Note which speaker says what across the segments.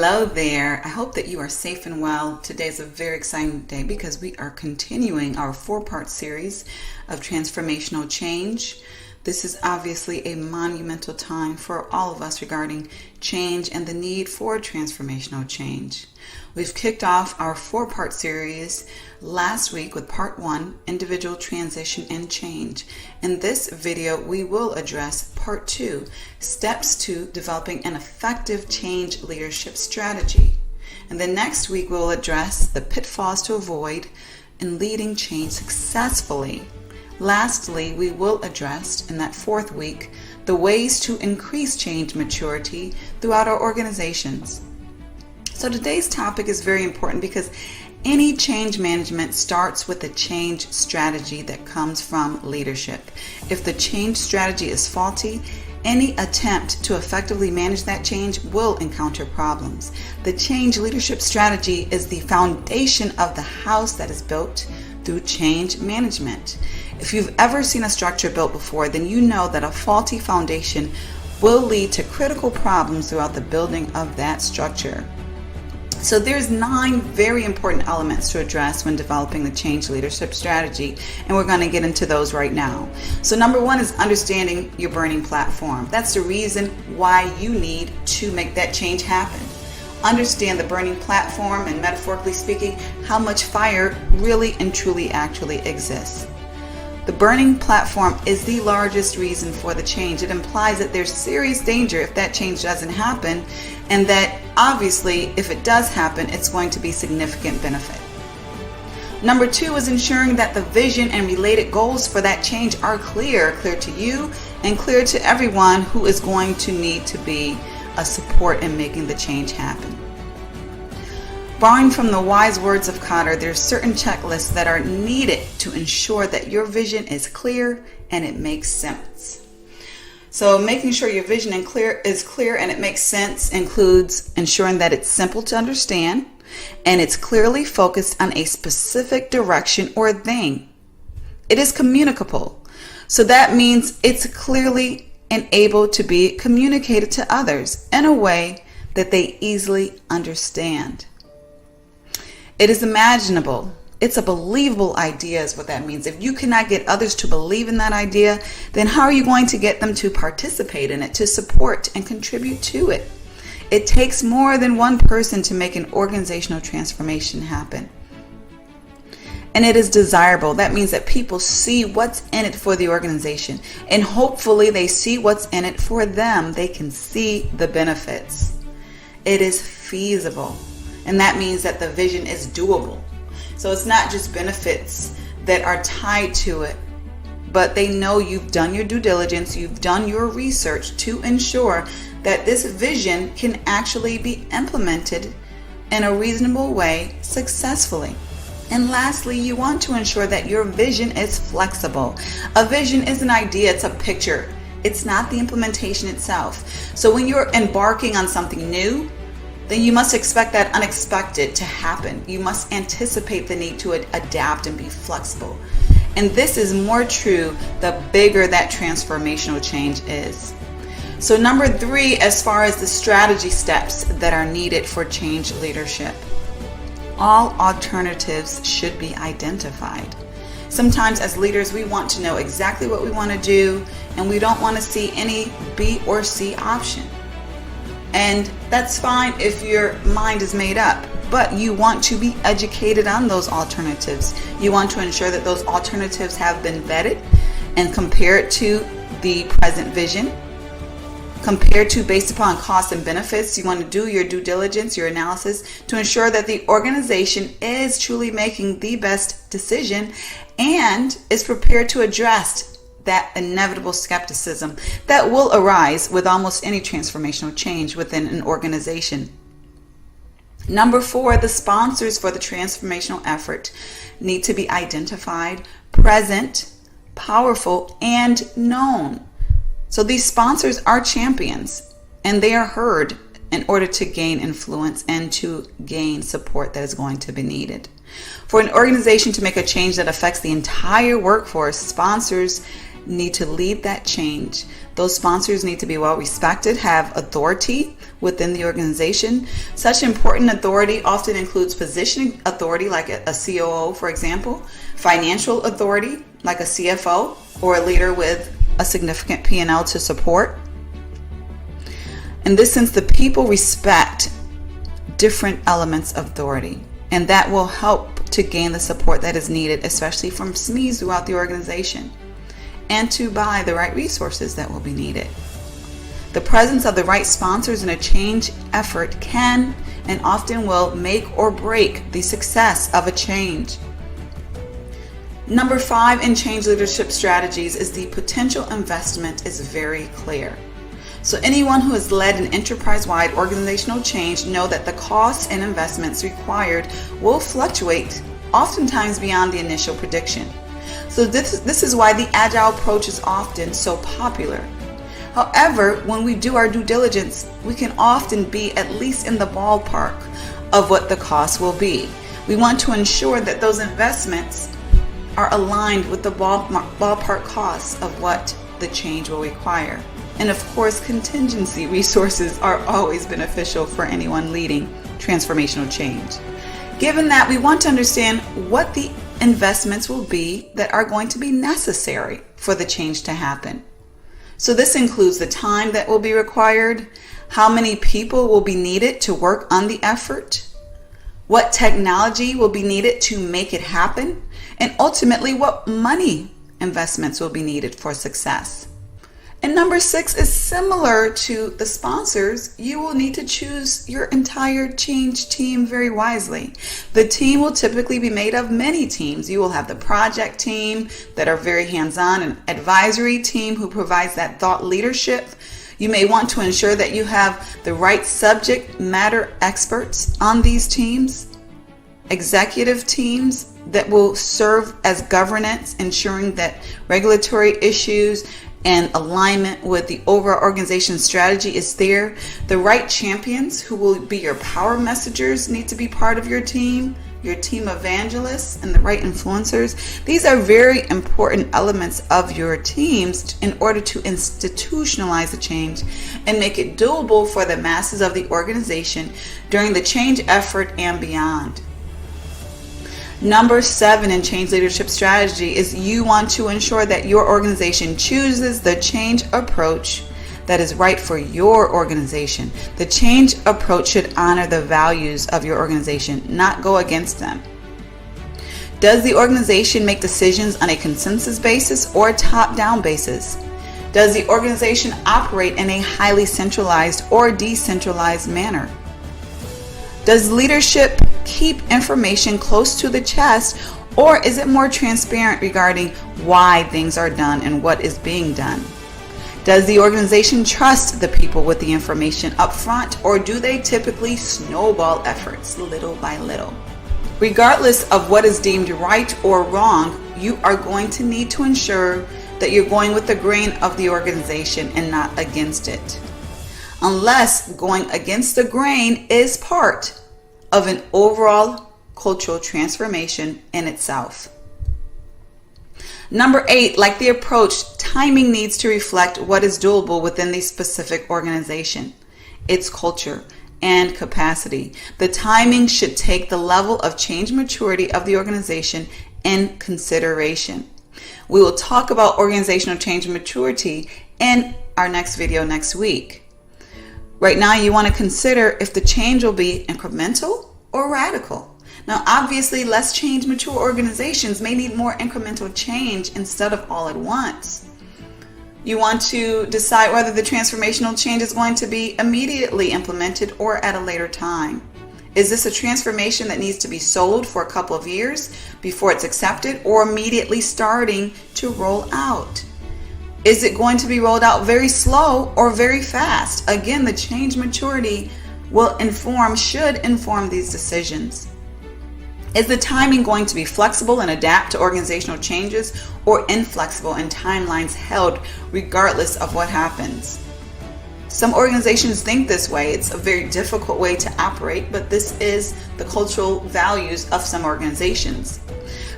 Speaker 1: Hello there. I hope that you are safe and well. Today is a very exciting day because we are continuing our 4-part series of transformational change. This is obviously a monumental time for all of us regarding change and the need for transformational change. We've kicked off our 4-part series last week with part 1, individual transition and change. In this video, we will address part 2, steps to developing an effective change leadership strategy. And then next week, we'll address the pitfalls to avoid in leading change successfully. Lastly, we will address in that 4th week the ways to increase change maturity throughout our organizations. So today's topic is very important because any change management starts with a change strategy that comes from leadership. If the change strategy is faulty, any attempt to effectively manage that change will encounter problems. The change leadership strategy is the foundation of the house that is built through change management. If you've ever seen a structure built before, then you know that a faulty foundation will lead to critical problems throughout the building of that structure. So there's 9 very important elements to address when developing the change leadership strategy, and we're going to get into those right now. So number 1 is understanding your burning platform. That's the reason why you need to make that change happen. Understand the burning platform and, metaphorically speaking, how much fire really and truly actually exists. The burning platform is the largest reason for the change. It implies that there's serious danger if that change doesn't happen, and that obviously if it does happen, it's going to be significant benefit. Number 2 is ensuring that the vision and related goals for that change are clear to you and clear to everyone who is going to need to be a support in making the change happen. Borrowing from the wise words of Kotter, there's certain checklists that are needed to ensure that your vision is clear and it makes sense. So making sure your vision is clear and it makes sense includes ensuring that it's simple to understand and it's clearly focused on a specific direction or thing. It is communicable. So that means it's clearly and able to be communicated to others in a way that they easily understand. It is imaginable. It's a believable idea is what that means. If you cannot get others to believe in that idea, then how are you going to get them to participate in it, to support and contribute to it? It takes more than one person to make an organizational transformation happen. And it is desirable. That means that people see what's in it for the organization. And hopefully they see what's in it for them. They can see the benefits. It is feasible. And that means that the vision is doable. So it's not just benefits that are tied to it, but they know you've done your due diligence, you've done your research to ensure that this vision can actually be implemented in a reasonable way successfully. And lastly, you want to ensure that your vision is flexible. A vision is an idea, it's a picture. It's not the implementation itself. So when you're embarking on something new, then you must expect that unexpected to happen. You must anticipate the need to adapt and be flexible. And this is more true the bigger that transformational change is. So number 3, as far as the strategy steps that are needed for change leadership, all alternatives should be identified. Sometimes as leaders, we want to know exactly what we want to do, and we don't want to see any B or C option. And that's fine if your mind is made up, but you want to be educated on those alternatives. You want to ensure that those alternatives have been vetted and compared to the present vision, compared to based upon costs and benefits. You want to do your due diligence, your analysis to ensure that the organization is truly making the best decision and is prepared to address that inevitable skepticism that will arise with almost any transformational change within an organization. Number 4, the sponsors for the transformational effort need to be identified, present, powerful, and known. So these sponsors are champions and they are heard in order to gain influence and to gain support that is going to be needed. For an organization to make a change that affects the entire workforce, sponsors need to lead that change. Those sponsors need to be well respected, have authority within the organization. Such important authority often includes positioning authority, like a COO, for example, financial authority, like a CFO, or a leader with a significant P&L to support. In this sense, the people respect different elements of authority, and that will help to gain the support that is needed, especially from SMEs throughout the organization, and to buy the right resources that will be needed. The presence of the right sponsors in a change effort can and often will make or break the success of a change. Number 5 in change leadership strategies is the potential investment is very clear. So anyone who has led an enterprise-wide organizational change know that the costs and investments required will fluctuate, oftentimes beyond the initial prediction. So this is why the agile approach is often so popular. However, when we do our due diligence, we can often be at least in the ballpark of what the cost will be. We want to ensure that those investments are aligned with the ballpark costs of what the change will require. And of course, contingency resources are always beneficial for anyone leading transformational change. Given that, we want to understand what the investments will be that are going to be necessary for the change to happen. So this includes the time that will be required, how many people will be needed to work on the effort, what technology will be needed to make it happen, and ultimately what money investments will be needed for success. And number 6 is similar to the sponsors. You will need to choose your entire change team very wisely. The team will typically be made of many teams. You will have the project team that are very hands-on, an advisory team who provides that thought leadership. You may want to ensure that you have the right subject matter experts on these teams, executive teams that will serve as governance, ensuring that regulatory issues and alignment with the overall organization strategy is there. The right champions who will be your power messengers need to be part of your team evangelists, and the right influencers. These are very important elements of your teams in order to institutionalize the change and make it doable for the masses of the organization during the change effort and beyond. Number 7 in change leadership strategy is you want to ensure that your organization chooses the change approach that is right for your organization. The change approach should honor the values of your organization, not go against them. Does the organization make decisions on a consensus basis or top-down basis? Does the organization operate in a highly centralized or decentralized manner? Does leadership keep information close to the chest, or is it more transparent regarding why things are done and what is being done? Does the organization trust the people with the information up front, or do they typically snowball efforts little by little? Regardless of what is deemed right or wrong, you are going to need to ensure that you're going with the grain of the organization and not against it, unless going against the grain is part of an overall cultural transformation in itself. Number 8, like the approach, timing needs to reflect what is doable within the specific organization, its culture, and capacity. The timing should take the level of change maturity of the organization in consideration. We will talk about organizational change maturity in our next video next week. Right now, you want to consider if the change will be incremental or radical. Now, obviously, less change mature organizations may need more incremental change instead of all at once. You want to decide whether the transformational change is going to be immediately implemented or at a later time. Is this a transformation that needs to be sold for a couple of years before it's accepted, or immediately starting to roll out? Is it going to be rolled out very slow or very fast? Again, the change maturity should inform these decisions. Is the timing going to be flexible and adapt to organizational changes, or inflexible and timelines held regardless of what happens? Some organizations think this way. It's a very difficult way to operate, but this is the cultural values of some organizations.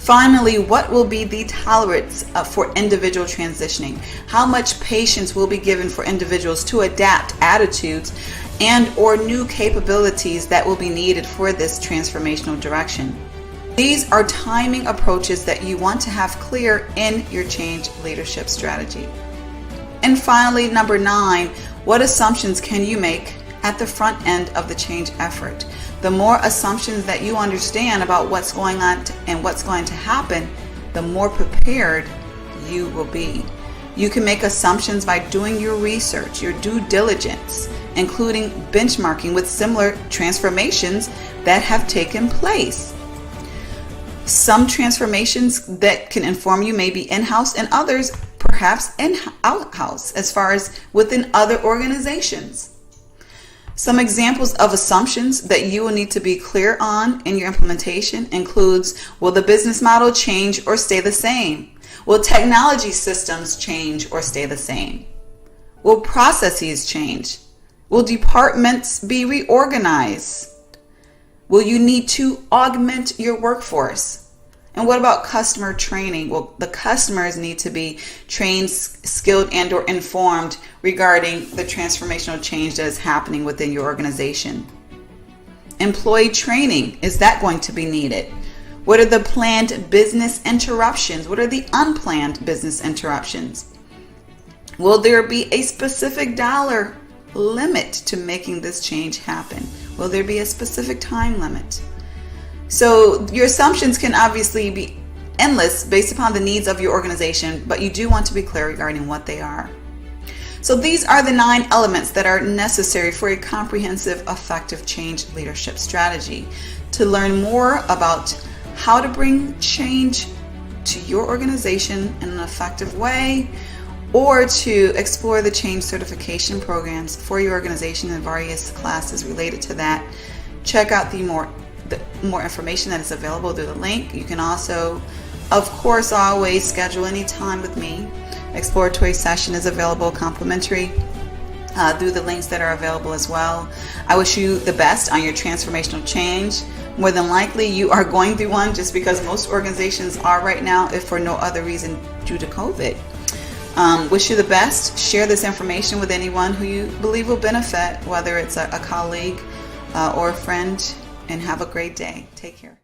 Speaker 1: Finally, what will be the tolerance for individual transitioning? How much patience will be given for individuals to adapt attitudes and or new capabilities that will be needed for this transformational direction? These are timing approaches that you want to have clear in your change leadership strategy. And finally, number 9, what assumptions can you make at the front end of the change effort? The more assumptions that you understand about what's going on and what's going to happen, the more prepared you will be. You can make assumptions by doing your research, your due diligence, including benchmarking with similar transformations that have taken place. Some transformations that can inform you may be in-house and others perhaps out-house as far as within other organizations. Some examples of assumptions that you will need to be clear on in your implementation includes, will the business model change or stay the same? Will technology systems change or stay the same? Will processes change? Will departments be reorganized? Will you need to augment your workforce? And what about customer training? Well, the customers need to be trained, skilled, and or informed regarding the transformational change that is happening within your organization. Employee training, is that going to be needed? What are the planned business interruptions? What are the unplanned business interruptions? Will there be a specific dollar limit to making this change happen? Will there be a specific time limit? So your assumptions can obviously be endless based upon the needs of your organization, but you do want to be clear regarding what they are. So these are the 9 elements that are necessary for a comprehensive, effective change leadership strategy. To learn more about how to bring change to your organization in an effective way, or to explore the change certification programs for your organization and various classes related to that, check out the more information that is available through the link. You can also, of course, always schedule any time with me. Exploratory session is available complimentary through the links that are available as well. I wish you the best on your transformational change. More than likely you are going through one, just because most organizations are right now, if for no other reason due to COVID. Wish you the best. Share this information with anyone who you believe will benefit, whether it's a colleague or a friend, and have a great day. Take care.